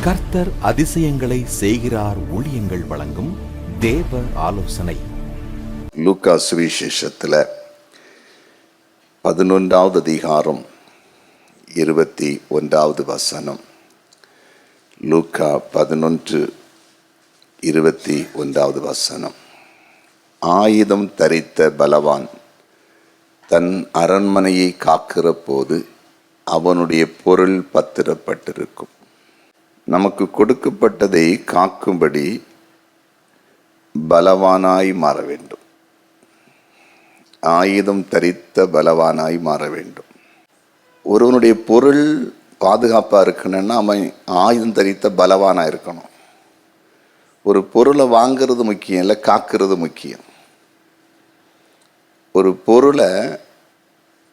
கர்த்தர் அதிசயங்களை செய்கிறார் ஊழியங்கள் வழங்கும் தேவ ஆலோசனை. லூக்கா சுவிசேஷத்தில் 11வது அதிகாரம் 21வது வசனம். லூக்கா 11:21வது வசனம். ஆயுதம் தரித்த பலவான் தன் அரண்மனையை காக்கிற போது அவனுடைய பொருள் பத்திரப்பட்டிருக்கும். நமக்கு கொடுக்கப்பட்டதை காக்கும்படி பலவானாய் மாற வேண்டும். ஆயுதம் தரித்த பலவானாய் மாற வேண்டும். ஒருவனுடைய பொருள் பாதுகாப்பாக இருக்கணும்னா அவன் ஆயுதம் தரித்த பலவானாக இருக்கணும். ஒரு பொருளை வாங்கிறது முக்கியம் இல்லை, காக்கிறது முக்கியம். ஒரு பொருளை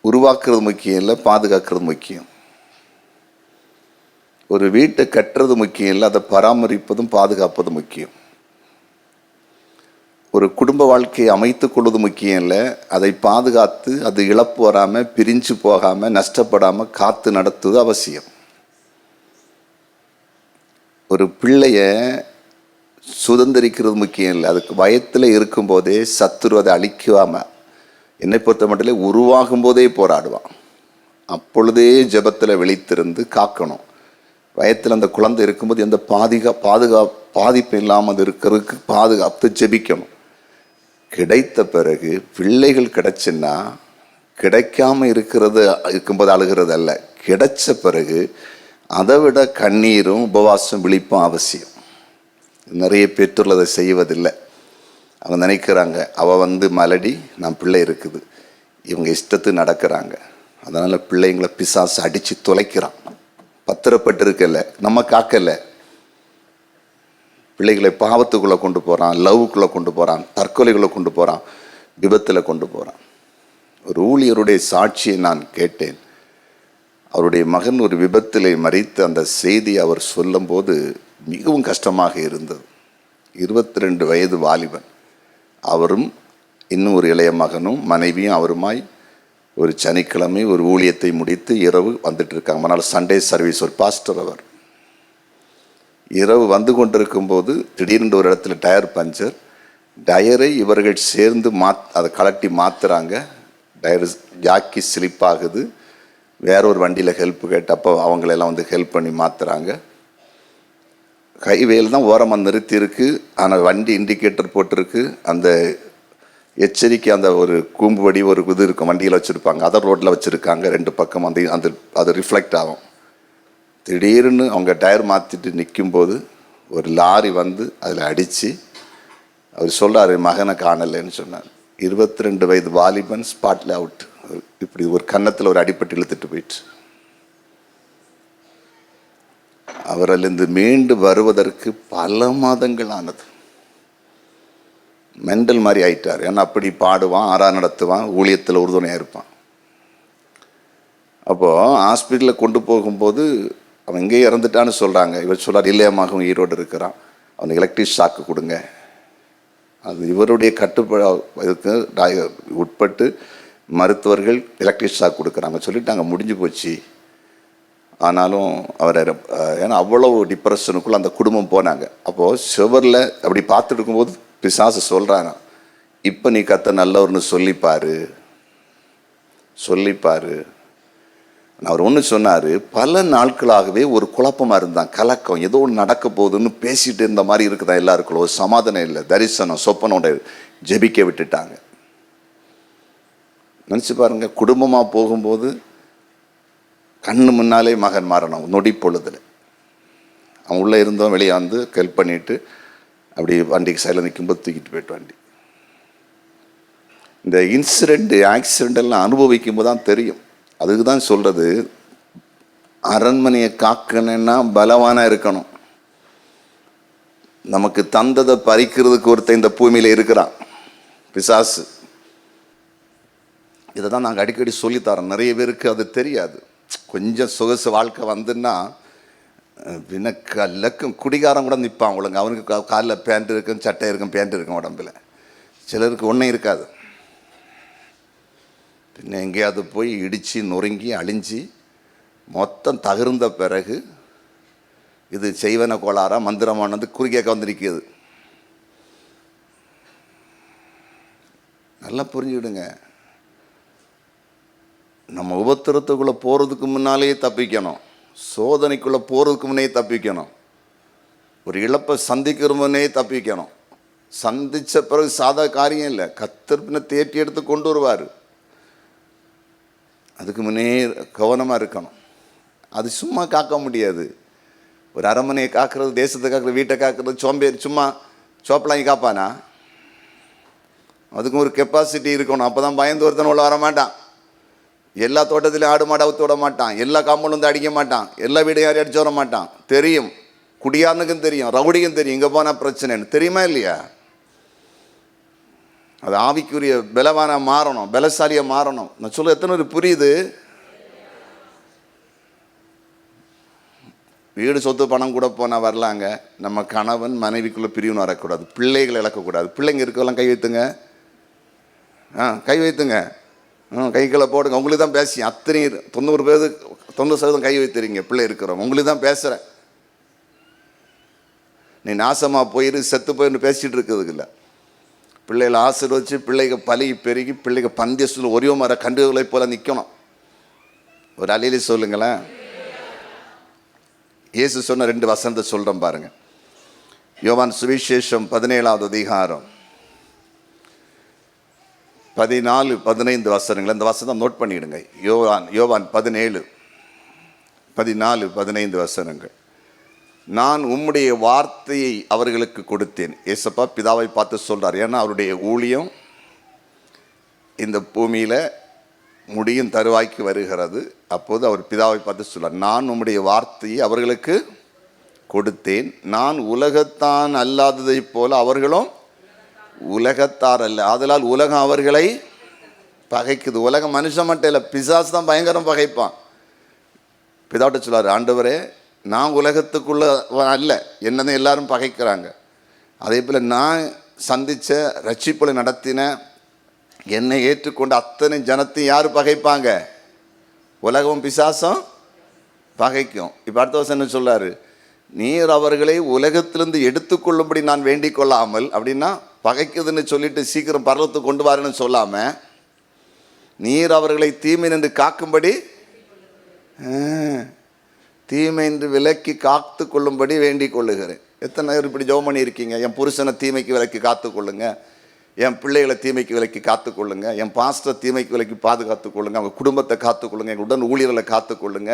உருவாக்குறது முக்கியம் இல்லை, பாதுகாக்கிறது முக்கியம். ஒரு வீட்டை கட்டுறது முக்கியம் இல்லை, அதை பராமரிப்பதும் பாதுகாப்பது முக்கியம். ஒரு குடும்ப வாழ்க்கையை அமைத்துக் கொள்வது முக்கியம் இல்லை, அதை பாதுகாத்து அது இழப்பு வராமல், பிரிஞ்சு போகாமல், நஷ்டப்படாமல் காத்து நடத்துவது அவசியம். ஒரு பிள்ளைய சுதந்திரிக்கிறது முக்கியம் இல்லை, அதுக்கு வயத்தில் இருக்கும்போதே சத்துரு அதை அழிக்காமல், என்னை பொறுத்த மட்டும் உருவாகும் போதே போராடுவான். அப்பொழுதே ஜெபத்தில் விழித்திருந்து காக்கணும். வயத்தில் அந்த குழந்தை இருக்கும்போது எந்த பாதிப்பு இல்லாமல் இருக்கிறதுக்கு பாதுகாத்து ஜெபிக்கணும். கிடைத்த பிறகு பிள்ளைகள் கிடைச்சுன்னா கிடைக்காம இருக்கும்போது அழுகிறது அல்ல, கிடைச்ச பிறகு அதை விட கண்ணீரும் உபவாசம் விழிப்பும் அவசியம். நிறைய பெற்றோர்கள் அதை செய்வதில்லை. அவங்க நினைக்கிறாங்க, அவள் மலடி, நான் பிள்ளை இருக்குது, இவங்க இஷ்டத்துக்கு நடக்கிறாங்க, அதனால் பிள்ளைங்களை பிசாசு அடித்து தொலைக்கிறான். பத்திரப்பட்டிருக்கல, நம்ம காக்கல. பிள்ளைகளை பாவத்துக்குள்ளே கொண்டு போகிறான், லவ்வுக்குள்ளே கொண்டு போகிறான், தற்கொலைக்குள்ளே கொண்டு போகிறான், விபத்தில் கொண்டு போகிறான். ஒரு ஊழியருடைய சாட்சியை நான் கேட்டேன். அவருடைய மகன் ஒரு விபத்தில் மரித்து அந்த செய்தி அவர் சொல்லும்போது மிகவும் கஷ்டமாக இருந்தது. 22 வயது வாலிபன். அவரும் இன்னும் ஒரு இளைய மகனும் மனைவியும் அவருமாய் ஒரு சனிக்கிழமை ஒரு ஊழியத்தை முடித்து இரவு வந்துட்டு இருக்காங்க. மறுநாள் சண்டே சர்வீஸ். ஒரு பாஸ்டர். அவர் இரவு வந்து கொண்டிருக்கும்போது திடீர்னு ஒரு இடத்துல டயர் பஞ்சர். டயரை இவர்கள் சேர்ந்து அதை கலட்டி மாற்றுறாங்க. டயர் ஜாக்கி ஸ்லிப் ஆகுது. வேற ஒரு வண்டியில் ஹெல்ப் கேட்டு அப்போ அவங்களெல்லாம் ஹெல்ப் பண்ணி மாற்றுறாங்க. ஹைவேயில் தான் ஓரமாக நிறுத்தி இருக்கு, ஆனால் வண்டி இண்டிகேட்டர் போட்டிருக்கு. அந்த எச்சரிக்கை அந்த ஒரு கூம்புபடி ஒரு இது இருக்கும், வண்டியில் வச்சுருப்பாங்க, அதை ரோட்டில் வச்சுருக்காங்க. 2 பக்கம் அது ரிஃப்ளெக்ட் ஆகும். திடீர்னு அவங்க டயர் மாற்றிட்டு நிற்கும்போது ஒரு லாரி அதில் அடித்து அவர் சொல்கிறார், மகனை காணலைன்னு சொன்னார். 22 வயது வாலிபன் ஸ்பாட்டில் அவுட். இப்படி ஒரு கன்னத்தில் ஒரு அடிப்பட்டு இழுத்துட்டு போயிட்டு அவரிலிருந்து மீண்டு வருவதற்கு பல மாதங்கள் ஆனது. மெண்டல் மாதிரி ஆயிட்டார். ஏன்னா அப்படி பாடுவான், நடத்துவான், ஊழியத்தில் உறுதுணையாக இருப்பான். அப்போது ஹாஸ்பிட்டலில் கொண்டு போகும்போது அவன் எங்கேயே இறந்துட்டான்னு சொல்கிறாங்க. இவர் சொல்கிறார், இல்லையமாக ஈரோடு இருக்கிறான், அவனுக்கு எலக்ட்ரிக் ஷாக்கு கொடுங்க. அது இவருடைய கட்டுப்பாடுக்கு உட்பட்டு மருத்துவர்கள் எலக்ட்ரிக் ஷாக் கொடுக்குறாங்க. சொல்லிட்டாங்க, முடிஞ்சு போச்சு. ஆனாலும் அவர் ஏன்னா அவ்வளோ டிப்ரெஷனுக்குள்ளே அந்த குடும்பம் போனாங்க. அப்போது சுவரில் அப்படி பார்த்துட்டு இருக்கும்போது பிசாசு சொல்கிறாங்க, இப்போ நீ கத்த நல்லவர்னு சொல்லிப்பாரு. அவர் ஒன்று சொன்னார், பல நாட்களாகவே ஒரு குழப்பமாக இருந்தான், கலக்கம், ஏதோ ஒன்று நடக்க போகுதுன்னு பேசிகிட்டு இருந்த மாதிரி இருக்குதான் எல்லாருக்குள்ள. ஒரு சமாதானம் இல்லை, தரிசனம் சொப்பனோட ஜெபிக்க விட்டுட்டாங்க. நினச்சி பாருங்க, குடும்பமாக போகும்போது கண்ணு முன்னாலே மகன் மாறணும், நொடி பொழுதில். அவன் உள்ளே இருந்தவன் வெளியே ஹெல்ப் பண்ணிவிட்டு அப்படி வண்டிக்கு சைடில் நிற்கும்போது தூக்கிட்டு போயிட்டு வண்டி. இந்த ஆக்சிடெண்ட்டெல்லாம் அனுபவிக்கும் போது தான் தெரியும். அதுக்கு தான் சொல்கிறது, அரண்மனையை காக்கணுன்னா பலவானாக இருக்கணும். நமக்கு தந்ததை பறிக்கிறதுக்கு ஒருத்தன் இந்த பூமியில் இருக்கிறான், பிசாசு. இதை தான் நாங்கள் அடிக்கடி சொல்லித்தரோம். நிறைய பேருக்கு அது தெரியாது. கொஞ்சம் சொகுசு வாழ்க்கை வந்துன்னா வினக்கல்லக்கும் குடிகாரம் கூட நிற்பான் ஒழுங்கு. அவனுக்கு காலில் பேண்ட் இருக்கும், சட்டை இருக்கும், பேண்ட் இருக்கும் உடம்பில். சிலருக்கு ஒன்றும் இருக்காது. பின்ன எங்கேயாவது போய் இடித்து நொறுங்கி அழிஞ்சு மொத்தம் தகர்ந்த பிறகு இது செய்வன கோளாறா மந்திரமானது குறுகிய வந்திருக்கிறது. நல்லா புரிஞ்சுக்கிடுங்க. நம்ம உபத்திரத்துக்குள்ளே போகிறதுக்கு முன்னாலேயே தப்பிக்கணும். சோதனைக்குள்ளே போகிறதுக்கு முன்னே தப்பிக்கணும். ஒரு இழப்பை சந்திக்கிற முன்னே தப்பிக்கணும். சந்தித்த பிறகு சாதா காரியம் இல்லை. கத்தர்பின தேட்டி எடுத்து கொண்டு வருவார். அதுக்கு முன்னே கவனமாக இருக்கணும். அது சும்மா காக்க முடியாது. ஒரு அரண்மனையை காக்கிறது, தேசத்தை காக்கிறது, வீட்டை காக்கிறது சோம்பேறி சும்மா சோப்பலாங்கி காப்பானா? அதுக்கும் ஒரு கெப்பாசிட்டி இருக்கணும். அப்போ தான் பயந்து ஒருத்தன் உள்ள வர மாட்டான். எல்லா தோட்டத்திலையும் ஆடு மாடு அவுத்து விட மாட்டான். எல்லா காம்பவுண்டும் வந்து அடிக்க மாட்டான். எல்லா வீடையும் யாரையும் அடிச்சு வர மாட்டான். தெரியும், குடியாரனுக்கும் தெரியும், ரவுடிக்கும் தெரியும் இங்கே போனால் பிரச்சனைன்னு. தெரியுமா இல்லையா? அது ஆவிக்குரிய பலவான மாறணும், பலசாலியாக மாறணும். நான் சொல்ல எத்தனை ஒரு புரியுது? வீடு சொத்து பணம் கூட போனால் வரலாங்க. நம்ம கணவன் மனைவிக்குள்ளே பிரிவுன்னு வரக்கூடாது. பிள்ளைகளை இழக்கக்கூடாது. பிள்ளைங்க இருக்கெல்லாம் கை வைத்துங்க. கை வைத்துங்க. கைகளை போடுங்க. உங்களுக்கு தான் பேசி அத்தனை 90% கை வைத்துறீங்க. பிள்ளை இருக்கிறவங்க உங்களுக்கு தான் பேசுகிறேன். நீ நாசமாக போயிரு, செத்து போயிருந்து பேசிகிட்டு இருக்கிறதுக்கு இல்லை. பிள்ளைகளை ஆசீர்வதிச்சு பிள்ளைங்க பழகி பெருகி பிள்ளைங்க பந்தியத்தில் ஒரே மர கண்டுகளை போல நிற்கணும். ஒரு அலையிலே சொல்லுங்களேன். இயேசு சொன்ன 2 வசனத்தை சொல்கிறேன் பாருங்க. யோவான் சுவிசேஷம் 17வது அதிகாரம் 14-15 வசனங்கள். இந்த வசனம் நோட் பண்ணிடுங்க. யோவான் 17-14-15 வசனங்கள். நான் உம்முடைய வார்த்தையை அவர்களுக்கு கொடுத்தேன். ஏசப்பா பிதாவை பார்த்து சொல்கிறார். ஏன்னா அவருடைய ஊழியம் இந்த பூமியில் முடியும் தருவாய்க்கு வருகிறது. அப்போது அவர் பிதாவை பார்த்து சொல்கிறார், நான் உம்முடைய வார்த்தையை அவர்களுக்கு கொடுத்தேன். நான் உலகத்தான் அல்லாததைப் போல அவர்களும் உலகத்தார் அல்ல. ஆதலால் உலகம் அவர்களை பகைக்குது. உலகம் மனுஷன் மட்டும் இல்லை, பிசாசு தான் பயங்கரம் பகைப்பான். பிதாட்ட சொல்லார், ஆண்டவரே நான் உலகத்துக்குள்ள அல்ல, என்னதான் எல்லாரும் பகைக்கிறாங்க. அதே போல் நான் சந்தித்த ரட்சிப்புகளை நடத்தின என்னை ஏற்றுக்கொண்டு அத்தனை ஜனத்தையும் யார் பகைப்பாங்க? உலகம் பிசாசம் பகைக்கும். இப்போ அடுத்த வருஷம் என்ன சொல்லாரு? நீர் அவர்களை உலகத்திலிருந்து எடுத்துக்கொள்ளும்படி நான் வேண்டிக் கொள்ளாமல், அப்படின்னா பகைக்குதுன்னு சொல்லிட்டு சீக்கிரம் பரலத்துக்கு கொண்டு வரேன்னு சொல்லாமல், நீர் அவர்களை தீமை என்று காக்கும்படி, தீமை என்று விலக்கி காத்து கொள்ளும்படி வேண்டிக் கொள்ளுகிறேன். எத்தனை பேர் இப்படி ஜெபம் பண்ணி இருக்கீங்க? என் புருஷனை தீமைக்கு விலக்கி காத்து கொள்ளுங்க, என் பிள்ளைகளை தீமைக்கு விலக்கி காத்துக்கொள்ளுங்க, என் பாஸ்டரை தீமைக்கு விலக்கி பாதுகாத்துக்கொள்ளுங்க, அவங்க குடும்பத்தை காத்துக்கொள்ளுங்க, எங்கள் உடன் ஊழியர்களை காத்துக்கொள்ளுங்க.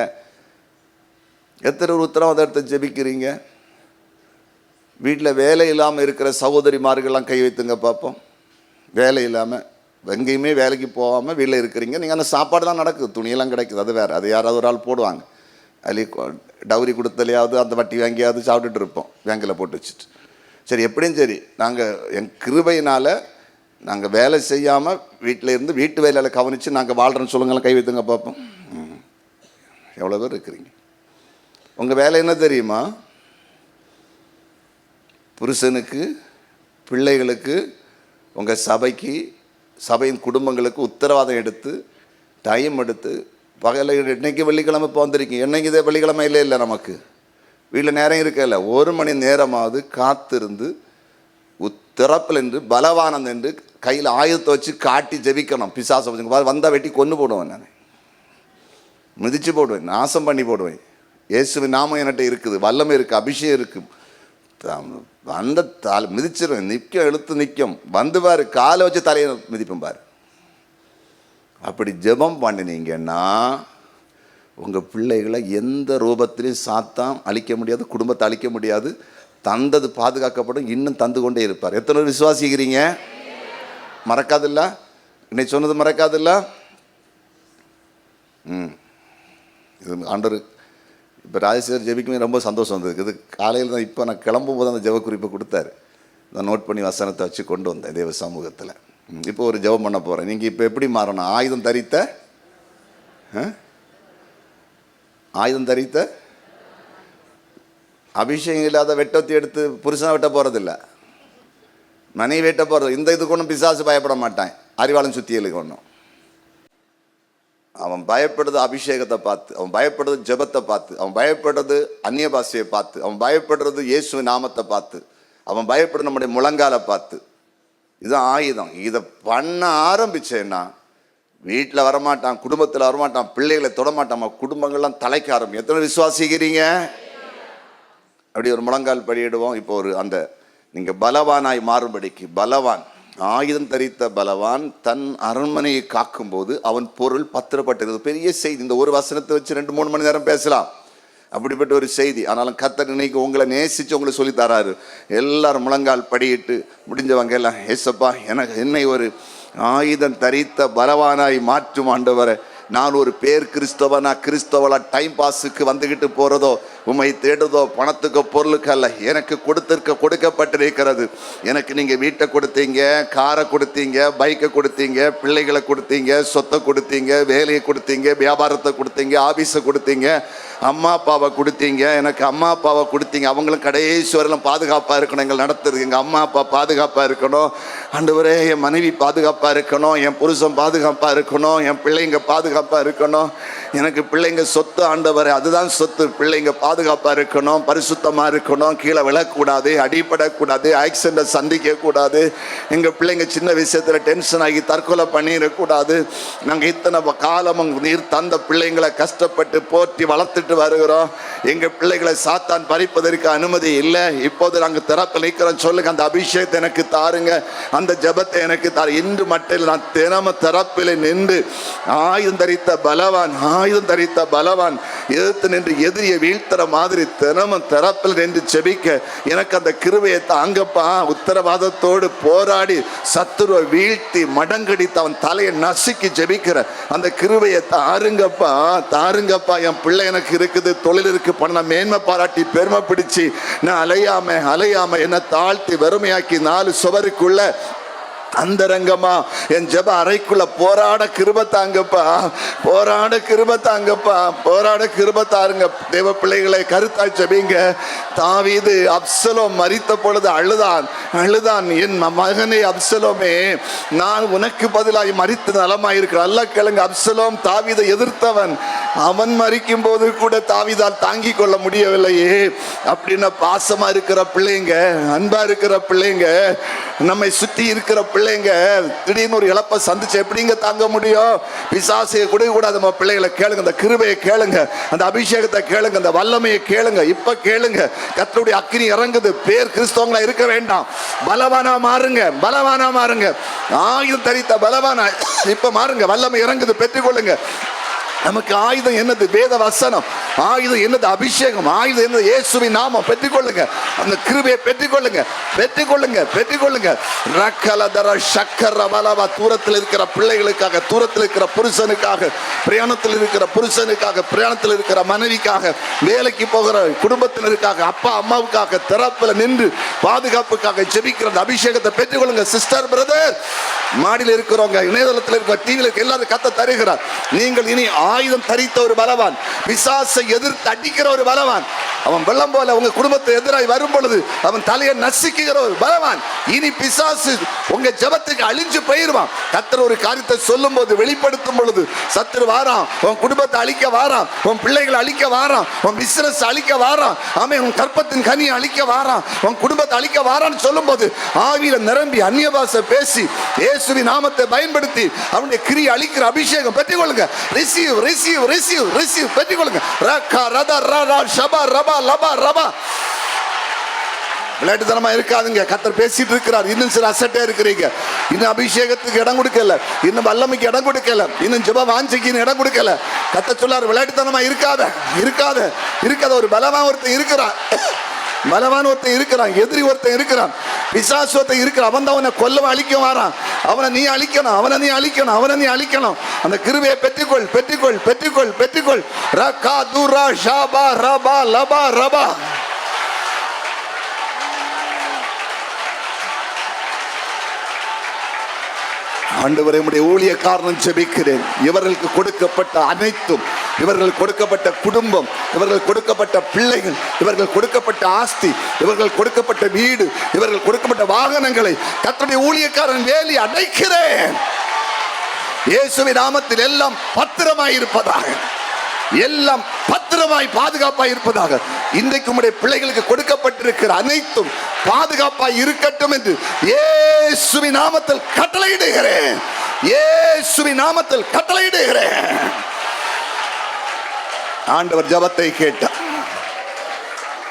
எத்தனை ஒரு உத்தரவாதம் எடுத்து ஜெபிக்கிறீங்க? வீட்டில் வேலை இல்லாமல் இருக்கிற சகோதரிமார்கள்லாம் கை வைத்துங்க பார்ப்போம். வேலை இல்லாமல் எங்கேயுமே வேலைக்கு போகாமல் வீட்டில் இருக்கிறீங்க. நீங்கள் அந்த சாப்பாடு தான் நடக்குது, துணியெல்லாம் கிடைக்குது, அது வேறு. அது யாராவது ஒரு ஆள் போடுவாங்க. அதில் டவுரி கொடுத்தலையாவது அந்த வட்டி வாங்கியாவது சாப்பிட்டுட்டு இருப்போம், பேங்கில் போட்டு வச்சுட்டு. சரி, எப்படியும் சரி, நாங்கள் என் கிருபையினால் நாங்கள் வேலை செய்யாமல் வீட்டில் இருந்து வீட்டு வேலையில் கவனித்து நாங்கள் வாழ்கிறோன்னு சொல்லுங்களேன். கை வைத்துங்க பார்ப்போம். எவ்வளோ பேர் இருக்கிறீங்க? உங்கள் வேலை என்ன தெரியுமா? புருஷனுக்கு, பிள்ளைகளுக்கு, உங்கள் சபைக்கு, சபையின் குடும்பங்களுக்கு உத்தரவாதம் எடுத்து டைம் எடுத்து பகல இன்னைக்கு வெள்ளிக்கிழமை இப்போ வந்திருக்கீங்க, என்னைக்கு இதே வெள்ளிக்கிழமை இல்லை நமக்கு வீட்டில் நேரம் இருக்கல, 1 மணி நேரமாவது காத்திருந்து திறப்பில் என்று பலவானந்த் என்று கையில் ஆயுதத்தை வச்சு காட்டி ஜெபிக்கணும். பிசாசை வந்தால் வெட்டி கொண்டு போடுவேன், நான் மிதித்து போடுவேன், நாசம் பண்ணி போடுவேன். இயேசுவின் நாமம் என்கிட்ட இருக்குது, வல்லமை இருக்குது, அபிஷேகம் இருக்குது. வந்த மிதிச்சிருவேன், நிற்கும், எழுத்து நிற்கும். வந்து பாரு, காலை வச்சு தலையை மிதிப்பேன் பாரு. அப்படி ஜெபம் பண்ணினீங்கன்னா உங்கள் பிள்ளைகளை எந்த ரூபத்திலையும் சாத்தான் அழிக்க முடியாது, குடும்பத்தை அழிக்க முடியாது. தந்தது பாதுகாக்கப்படும், இன்னும் தந்து கொண்டே இருப்பார். எத்தனை விசுவாசிக்கிறீங்க? மறக்காதில்ல? இன்னைக்கு சொன்னது மறக்காதில்ல? இது ஆண்டவர் இப்போ ராஜசேகர் ஜெபிக்குமே ரொம்ப சந்தோஷம் வந்தது. இது காலையில் தான், இப்போ நான் கிளம்பும் போது அந்த ஜெப குறிப்பை கொடுத்தாரு. நான் நோட் பண்ணி வசனத்தை வச்சு கொண்டு வந்தேன் தேவ சமூகத்தில். இப்போ ஒரு ஜெபம் பண்ண போகிறேன். நீங்கள் இப்போ எப்படி மாறணும்? ஆயுதம் தரித்த அபிஷேகம் இல்லாத வெட்டத்தை எடுத்து புருஷனை வெட்ட போகிறதில்ல, மனைவி வெட்ட போகிறது. இந்த இதுக்கு ஒன்றும் பிசாசு பயப்பட மாட்டான், அறிவாளன் சுத்தியலுக்கு ஒன்றும். அவன் பயப்படுறது அபிஷேகத்தை பார்த்து, அவன் பயப்படுறது ஜெபத்தை பார்த்து, அவன் பயப்படுறது அந்நிய பாஷையை பார்த்து, அவன் பயப்படுறது இயேசுவின் நாமத்தை பார்த்து, அவன் பயப்படுறது நம்முடைய முழங்காலை பார்த்து. இதுதான் ஆயுதம். இதை பண்ண ஆரம்பிச்சேன்னா வீட்டில் வரமாட்டான், குடும்பத்தில் வரமாட்டான், பிள்ளைகளை தொடமாட்டான், குடும்பங்கள்லாம் தலைக்க ஆரம்பிக்கும். எத்தனை விசுவாசிக்கிறீங்க? அப்படி ஒரு முழங்கால் படியிடுவோம். இப்போ ஒரு அந்த நீங்கள் பலவானாய் மாறும்படிக்கு, பலவான் ஆயுதம் தரித்த பலவான் தன் அரண்மனையை காக்கும்போது அவன் பொருள் பத்திரப்பட்டிருக்கிறது. பெரிய செய்தி. இந்த ஒரு வசனத்தை வச்சு 2-3 மணி நேரம் பேசலாம். அப்படிப்பட்ட ஒரு செய்தி. ஆனாலும் கர்த்தர் இன்னைக்கு உங்களை நேசித்து உங்களை சொல்லி தராரு. எல்லாரும் முழங்கால் படியிட்டு முடிஞ்சவங்க எல்லாம், ஏசப்பா என்னை ஒரு ஆயுதம் தரித்த பலவானாய் மாற்றும் ஆண்டவரை. நான் ஒரு பேர் கிறிஸ்தவனா கிறிஸ்தவளா டைம் பாஸுக்கு வந்துக்கிட்டு போகிறதோ, உம்மை தேடுதோ, பணத்துக்கு பொருளுக்கு அல்ல. எனக்கு கொடுக்கப்பட்டிருக்கிறது. எனக்கு நீங்கள் வீட்டை கொடுத்தீங்க, காரை கொடுத்தீங்க, பைக்கை கொடுத்தீங்க, பிள்ளைகளை கொடுத்தீங்க, சொத்தை கொடுத்தீங்க, வேலையை கொடுத்தீங்க, வியாபாரத்தை கொடுத்தீங்க, ஆஃபீஸை கொடுத்தீங்க, அம்மா அப்பாவை கொடுத்தீங்க. எனக்கு அம்மா அப்பாவை கொடுத்தீங்க. அவங்களும் கடைசி வரையிலும் பாதுகாப்பாக இருக்கணும். எங்கள் நடத்துறது எங்கள் அம்மா அப்பா பாதுகாப்பாக இருக்கணும் ஆண்டவரே. என் மனைவி பாதுகாப்பாக இருக்கணும், என் புருஷன் பாதுகாப்பாக இருக்கணும், என் பிள்ளைங்க பாதுகாப்பாக இருக்கணும். எனக்கு பிள்ளைங்க சொத்து ஆண்டவரே, அதுதான் சொத்து. பிள்ளைங்க பாதுகாப்பாக இருக்கணும், பரிசுத்தமாக இருக்கணும், கீழே விழக்கூடாது, அடிப்படக்கூடாது, ஆக்சிடென்ட்டை சந்திக்கக்கூடாது. எங்கள் பிள்ளைங்க சின்ன விஷயத்தில் டென்ஷன் ஆகி தற்கொலை பண்ணிடக்கூடாது. நாங்கள் இத்தனை காலமும் நீர் தந்த பிள்ளைங்களை கஷ்டப்பட்டு போற்றி வளர்த்துட்டு வருகிறோம். எங்கள் பிள்ளைகளை சாத்தான் பறிப்பதற்கு அனுமதி இல்லை. இப்போது நாங்கள் திறப்பில் நிற்கிறோம். சொல்லுங்க, அந்த அபிஷேகத்தை எனக்கு தாருங்க, அந்த ஜபத்தை எனக்கு தாரு. இன்று மட்டும் நான் தினமும் திறப்பில் நின்று ஆயுதம் தரித்த பலவான் எதிர்த்து நின்று எதிரியை வீழ்த்துற மாதிரி தினமும் திறப்பில் நின்று செபிக்க எனக்கு அந்த கிருபையை தாங்கப்பா. உத்தரவாதத்தோடு போராடி சத்துருவை வீழ்த்தி மடங்கடித்து அவன் தலையை நசுக்கி ஜெபிக்கிற அந்த கிருபையை தாருங்கப்பா. என் பிள்ளை எனக்கு இருக்குது, தொழில் இருக்கு, பண்ண மேன்மை பாராட்டி பெருமை பிடிச்சி நான் அலையாம என்னை தாழ்த்தி வெறுமையாக்கி 4 சுவருக்குள்ள அந்தரங்கமா என் ஜெப அறைக்குள்ள போராட கிருபை தாங்கப்பா. தேவ பிள்ளைகளை கருத்தாய் ஜெபிங்க. தாவீது அப்சலோம் மரித்த பொழுது அழுதான், என் மகனே அப்சலோமே, நான் உனக்கு பதிலாய் மரித்து நலமாயிருக்கிறேன். அல்ல கேளுங்க, அப்சலோம் தாவீதை எதிர்த்தவன். அவன் மரிக்கும் போது கூட தாவீதால் தாங்கி கொள்ள முடியவில்லையே. அப்படின்னா பாசமா இருக்கிற பிள்ளைங்க, அன்பா இருக்கிற பிள்ளைங்க, நம்மை சுற்றி இருக்கிற பிள்ளைங்க திடீர்னு ஒரு இழப்பை சந்திச்சு எப்படிங்க தாங்க முடியும்? பிசாசையை கொடுக்க கூடாது. நம்ம பிள்ளைகளை கேளுங்க, அந்த கிருபையை கேளுங்க, அந்த அபிஷேகத்தை கேளுங்க, அந்த வல்லமையை கேளுங்க. இப்ப கேளுங்க, கர்த்தருடைய அக்கினி இறங்குது. பேர் கிறிஸ்தவங்களா இருக்க வேண்டாம், பலவானா மாறுங்க. ஆயுதம் தரித்த பலவானா இப்ப மாறுங்க. வல்லமை இறங்குது, பெற்றுக்கொள்ளுங்க. நமக்கு ஆயுதம் என்னது? வேத வசனம். ஆயுதம் என்னது? அபிஷேகம். ஆயுதம் என்னது? இயேசுவின் நாமம். பெற்றுக்கொள்ளுங்க, அந்த கிருபையை பெற்றுக்கொள்ளுங்க. ரக்கலதர சக்கர பலவா. தூரத்தில் இருக்கிற பிள்ளைகளுக்காக, தூரத்தில் இருக்கிற புருஷனுக்காக, பிரயாணத்தில் இருக்கிற புருஷனுக்காக, பிரயாணத்தில் இருக்கிற மனைவிக்காக, வேலைக்கு போகிற குடும்பத்தினருக்காக, அப்பா அம்மாவுக்காக திறப்பில் நின்று பாதுகாப்புக்காக ஜெபிக்கிற அபிஷேகத்தை பெற்றுக்கொள்ளுங்க. சிஸ்டர், பிரதர், மாடியில் இருக்கிறவங்க, இணையதளத்தில் இருக்கிற, டிவியில் இருக்க எல்லாரும் கத்த தருகிறார். நீங்கள் இனி ஆயுதம் தரித்த ஒரு பலவான், பிசாசை எதிர்த்து அடிக்கிற ஒரு பலவான். அவன் வெள்ளம் போல உங்க குடும்பத்தை எதிராய் வரும் பொழுது அவன் தலையை நசுக்குகிற ஒரு பலவான். இனி பிசாசு உங்க ஜெபத்துக்கு அழிஞ்சு போயிருவான். கர்த்தர் ஒரு காரியத்தை சொல்லும் போது, வெளிப்படுத்தும் பொழுது, சத்துரு வாரான், உன் குடும்பத்தை அழிக்க வாரான், உன் பிள்ளைகளை அழிக்க வாரான், உன் பிசினஸ் அழிக்க வாரான், ஆமென், உன் கற்பத்தின் கனியை அழிக்க வாரான், உன் குடும்பத்தை அழிக்க வாரான்னு சொல்லும் போது ஆவியில நிரம்பி அந்நிய பாஷை பேசி இயேசுவின் நாமத்தை பயன்படுத்தி அவனுடைய கிரியை அழிக்கிற அபிஷேகம் பெற்றுக்கொள்ளுங்க. ரிசீவ் பெற்றுக்கொள்ளுங்க. விளையாட்டுத்தனமா இருக்காதுங்க. கர்த்தர் பேசிட்டு இருக்கிறார். இன்னும் சில அசட்டே இருக்கிறீங்க. இன்னும் அபிஷேகத்துக்கு இடம் கொடுக்கல, இன்னும் வல்லமைக்கு இடம் கொடுக்கல, இன்னும் ஜெப வாஞ்சைக்கு இடம் கொடுக்கல. கர்த்தர் சொல்லார், விளையாட்டுத்தனமா இருக்காத. ஒரு பலவான் ஒருத்தன் இருக்கிறான், எதிரி ஒருத்தன் இருக்கிறான், பிசாசு ஒருத்தன் இருக்கிறான். அவன் தான் அவனை கொல்லவன், அழிக்க வாரான். அவனை நீ அழிக்கணும். அந்த கிருபையை பெற்றுக்கொள். ரகா துரா ஷபா ரபா லபா ரபா. ஆண்டவரே, உம்முடைய ஊழியக்காரன் ஜெபிக்கிறேன். இவர்களுக்கு கொடுக்கப்பட்ட அனைத்தும், இவர்கள் கொடுக்கப்பட்ட குடும்பம், இவர்கள் கொடுக்கப்பட்ட பிள்ளைகள், இவர்கள் கொடுக்கப்பட்ட ஆஸ்தி, இவர்கள் கொடுக்கப்பட்ட வீடு, இவர்கள் கொடுக்கப்பட்ட வாகனங்களை கர்த்தருடைய ஊழியக்காரன் வேலி அடைக்கிறேன். இயேசுவின் நாமத்தில் எல்லாம் பத்திரமாய் இருப்பதாக, எல்லாம் பத்திரமாய் பாதுகாப்பாய் இருப்பதாக. இன்றைக்கு உம்முடைய பிள்ளைகளுக்கு கொடுக்கப்பட்டிருக்கிற அனைத்தும் பாதுகாப்பாய் இருக்கட்டும் என்று இயேசுவின் நாமத்தில் கட்டளையிடுகிறேன். இயேசுவின் நாமத்தில் கட்டளையிடுகிறேன். ஆண்டவர் ஜெபத்தை கேட்டார்.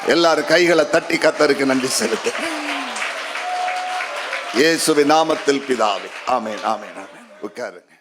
எல்லாரும் கைகளை தட்டி கர்த்தருக்கு நன்றி செலுத்து. இயேசுவின் நாமத்தில் பிதாவே. ஆமென், ஆமென், ஆமென். உட்காருங்க.